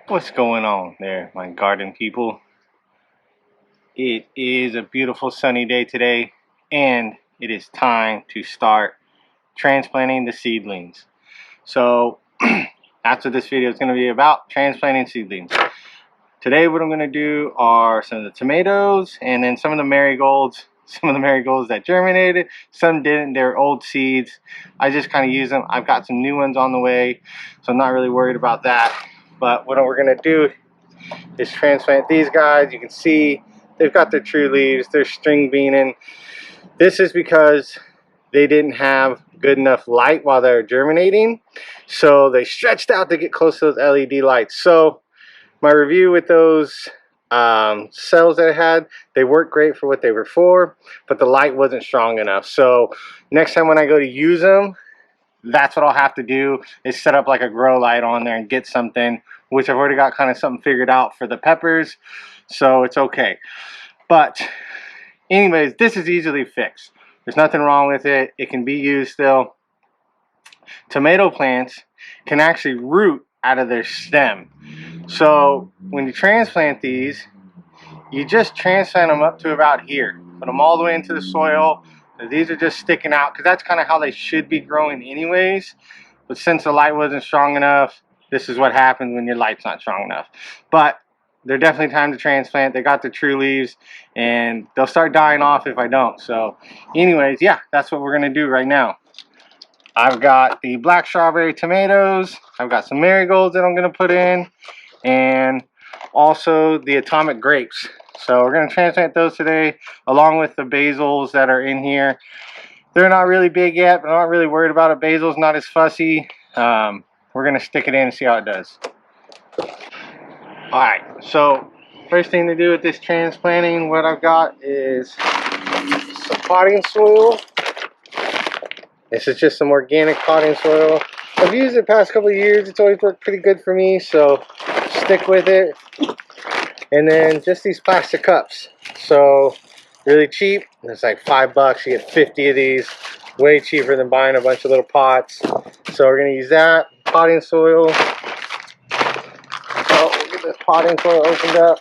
What's going on there, my garden people? It is a beautiful sunny day today, and it is time to start transplanting the seedlings. So, that's what this video is going to be about, transplanting seedlings. Today what I'm going to do are some of the tomatoes and then some of the marigolds. Some of the marigolds that germinated, some didn't. They're old seeds. I just kind of use them. I've got some new ones on the way, so I'm not really worried about that. But what we're going to do is transplant these guys. You can see they've got their true leaves. They're string beaning. This is because they didn't have good enough light while they were germinating, so they stretched out to get close to those LED lights. So my review with those cells that I had, they worked great for what they were for, but the light wasn't strong enough. So next time when I go to use them, that's what I'll have to do, is set up like a grow light on there and get something, which I've already got kind of something figured out for the peppers, so it's okay. But anyways, this is easily fixed. There's nothing wrong with it. It can be used still. Tomato plants can actually root out of their stem. So when you transplant these, you just transplant them up to about here. Put them all the way into the soil. These are just sticking out because that's kind of how they should be growing anyways. But since the light wasn't strong enough, this is what happens when your light's not strong enough. But they're definitely time to transplant. They got the true leaves, and they'll start dying off if I don't. So anyways, yeah, that's what we're going to do right now. I've got the black strawberry tomatoes. I've got some marigolds that I'm going to put in, and also the atomic grapes. So we're going to transplant those today, along with the basils that are in here. They're not really big yet, but I'm not really worried about it. Basil's not as fussy. We're going to stick it in and see how it does. Alright, so first thing to do with this transplanting, what I've got is some potting soil. This is just some organic potting soil. I've used it the past couple of years. It's always worked pretty good for me, so stick with it. And then just these plastic cups. So really cheap. It's like $5. You get 50 of these. Way cheaper than buying a bunch of little pots. So we're going to use that. Potting soil. Oh, we'll get this potting soil opened up.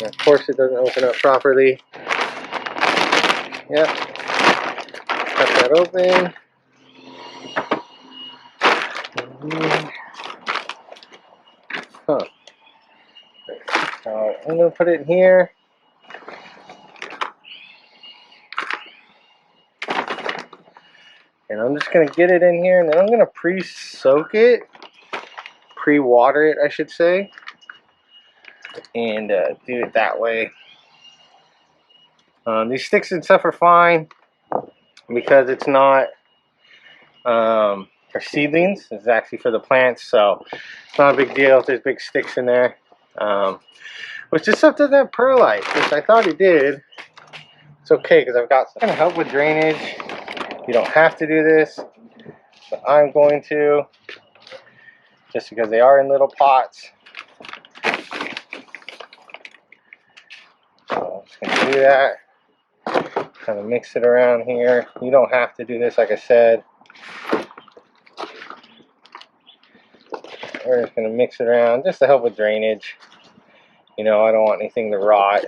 And of course it doesn't open up properly. Yep. Cut that open. Huh. So I'm going to put it in here. And I'm just going to get it in here, and then I'm going to pre-soak it. Pre-water it, I should say. And do it that way. These sticks and stuff are fine because it's not for seedlings. It's actually for the plants, so it's not a big deal if there's big sticks in there. Which this stuff doesn't have perlite, which I thought it did. It's okay because I've got some kind of help with drainage. You don't have to do this, but I'm going to, just because they are in little pots. So I'm just going to do that. Kind of mix it around here. You don't have to do this, like I said. We're just going to mix it around just to help with drainage. You know, I don't want anything to rot.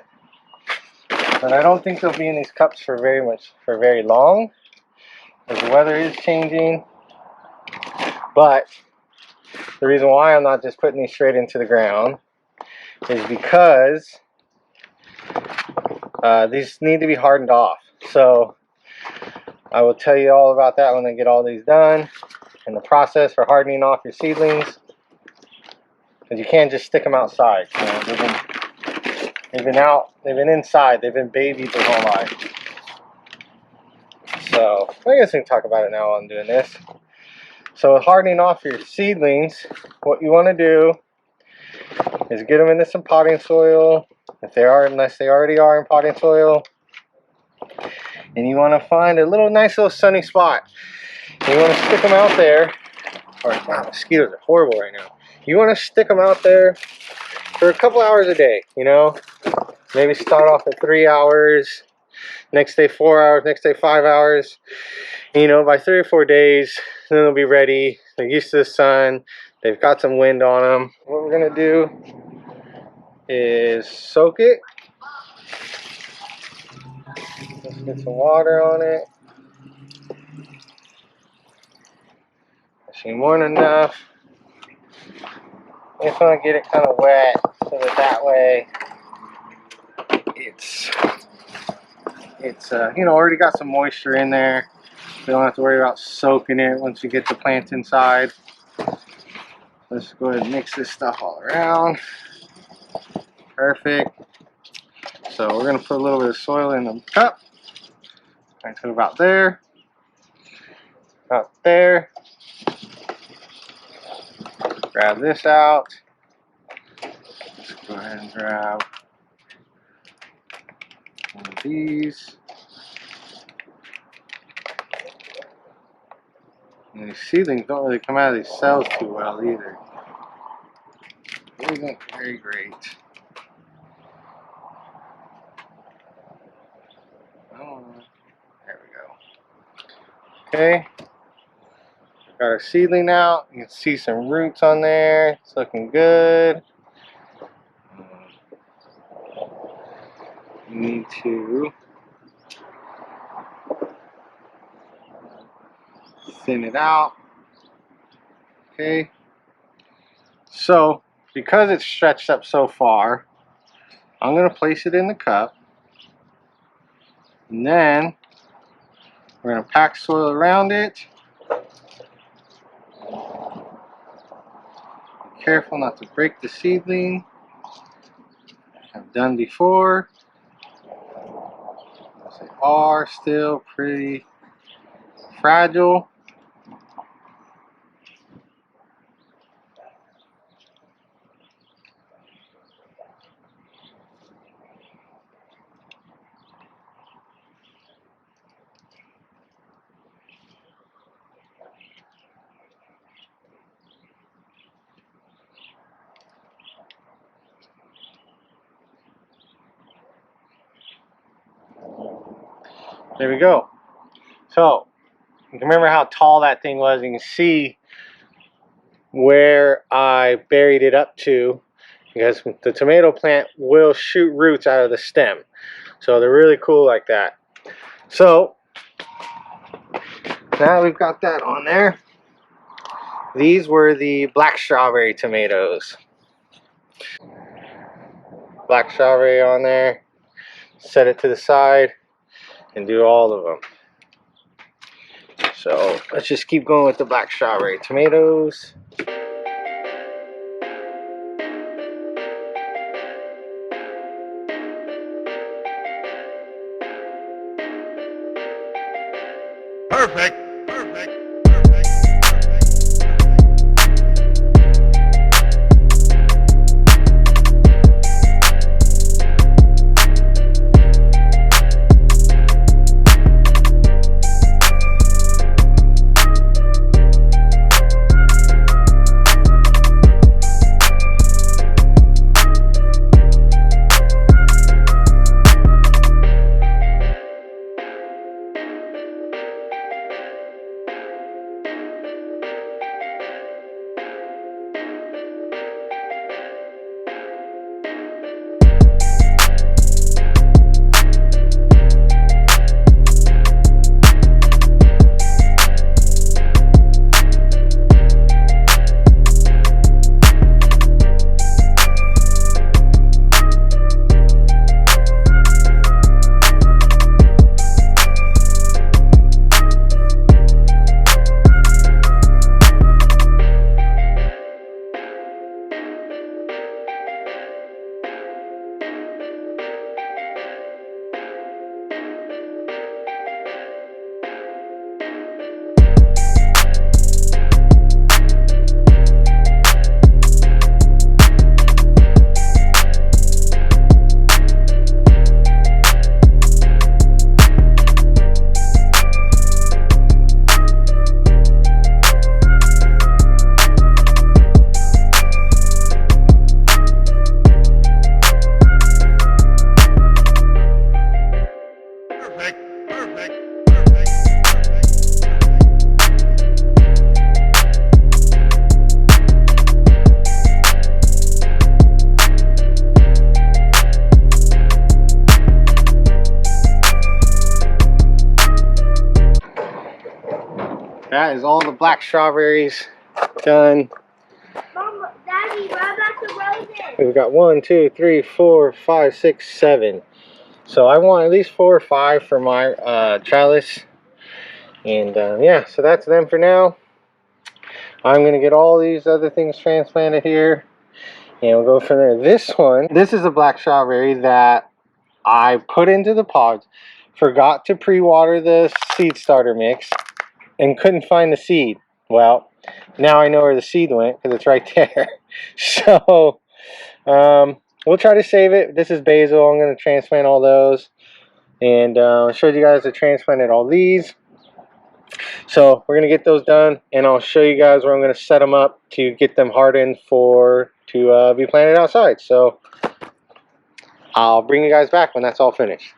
But I don't think they'll be in these cups for very long, as the weather is changing. But the reason why I'm not just putting these straight into the ground is because these need to be hardened off. So I will tell you all about that when I get all these done, and the process for hardening off your seedlings. Because you can't just stick them outside. You know, they've been inside, they've been babied their whole life. So I guess we can talk about it now while I'm doing this. So hardening off your seedlings, what you want to do is get them into some potting soil, unless they already are in potting soil. And you want to find a nice little sunny spot. And you want to stick them out there. Wow, mosquitoes are horrible right now. You want to stick them out there for a couple hours a day, you know. Maybe start off at 3 hours, next day 4 hours, next day 5 hours. You know, by 3 or 4 days, then they'll be ready. They're used to the sun. They've got some wind on them. What we're gonna do is soak it. Let's get some water on it. Actually, more than enough. I just want to get it kind of wet so that way it's already got some moisture in there. We don't have to worry about soaking it once we get the plant inside. Let's go ahead and mix this stuff all around. Perfect. So we're gonna put a little bit of soil in the cup. Right to about there. About there. Grab this out. Let's go ahead and grab one of these. And these seedlings don't really come out of these cells too well either. It isn't very great. Oh, there we go. Okay. Got our seedling out. You can see some roots on there. It's looking good. You need to thin it out. Okay. So, because it's stretched up so far, I'm going to place it in the cup. And then we're going to pack soil around it. Be careful not to break the seedling. I've done before. They are still pretty fragile. There we go. So, you can remember how tall that thing was. You can see where I buried it up to, because the tomato plant will shoot roots out of the stem. So they're really cool like that. So, now we've got that on there. These were the black strawberry tomatoes. Black strawberry on there. Set it to the side and do all of them. So let's just keep going with the black strawberry tomatoes. Perfect. Perfect. That is all the black strawberries done. Mom, Daddy, what about the roses? We've got 1, 2, 3, 4, 5, 6, 7. So I want at least 4 or 5 for my trellis. And yeah, so that's them for now. I'm going to get all these other things transplanted here. And we'll go from there. This is a black strawberry that I put into the pods. Forgot to pre-water the seed starter mix. And couldn't find the seed. Well, now I know where the seed went because it's right there. So, we'll try to save it. This is basil. I'm going to transplant all those. And I showed you guys I transplanted all these. So we're going to get those done. And I'll show you guys where I'm going to set them up to get them hardened to be planted outside. So I'll bring you guys back when that's all finished.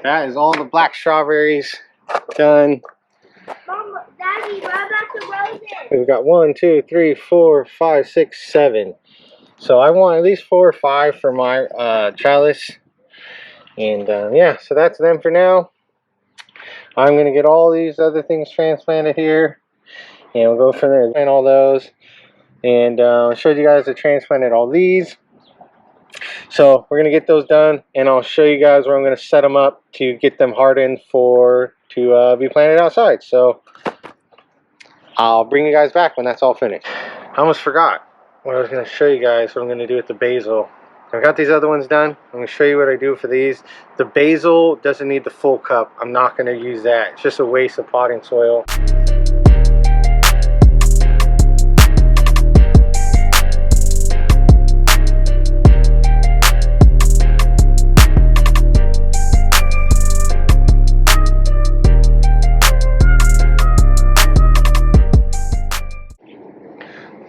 That is all the black strawberries done. Mom, Daddy, what about the roses? We've got 1, 2, 3, 4, 5, 6, 7. So I want at least 4 or 5 for my trellis. And yeah, so that's them for now. I'm going to get all these other things transplanted here. And we'll go from there and all those. And I showed you guys I transplanted all these. So we're going to get those done, and I'll show you guys where I'm going to set them up to get them hardened to be planted outside. So I'll bring you guys back when that's all finished. I almost forgot what I was going to show you guys what I'm going to do with the basil. I've got these other ones done. I'm going to show you what I do for these. The basil doesn't need the full cup. I'm not going to use that. It's just a waste of potting soil.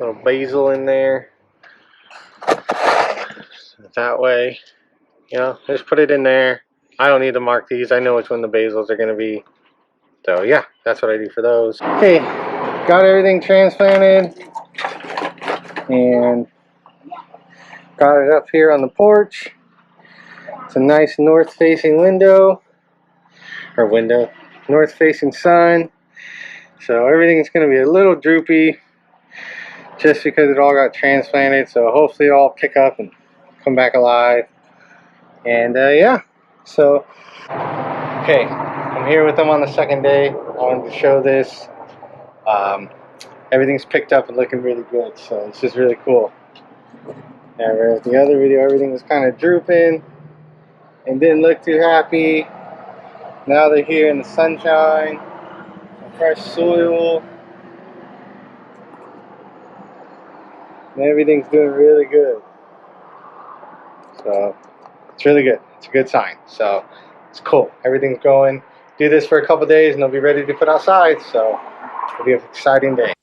Little basil in there. That way, you know, just put it in there. I don't need to mark these. I know which one the basils are going to be. So yeah, that's what I do for those. Okay, got everything transplanted and got it up here on the porch. It's a nice north-facing north-facing sun. So everything's going to be a little droopy just because it all got transplanted. So hopefully it'll all pick up and come back alive. And yeah, so okay, I'm here with them on the second day. I wanted to show this. Everything's picked up and looking really good, so it's just really cool. Now, whereas the other video, everything was kind of drooping and didn't look too happy. Now they're here in the sunshine, fresh soil, and everything's doing really good. So it's really good. It's a good sign. So it's cool. Everything's going. Do this for a couple days and they'll be ready to put outside. So it'll be an exciting day.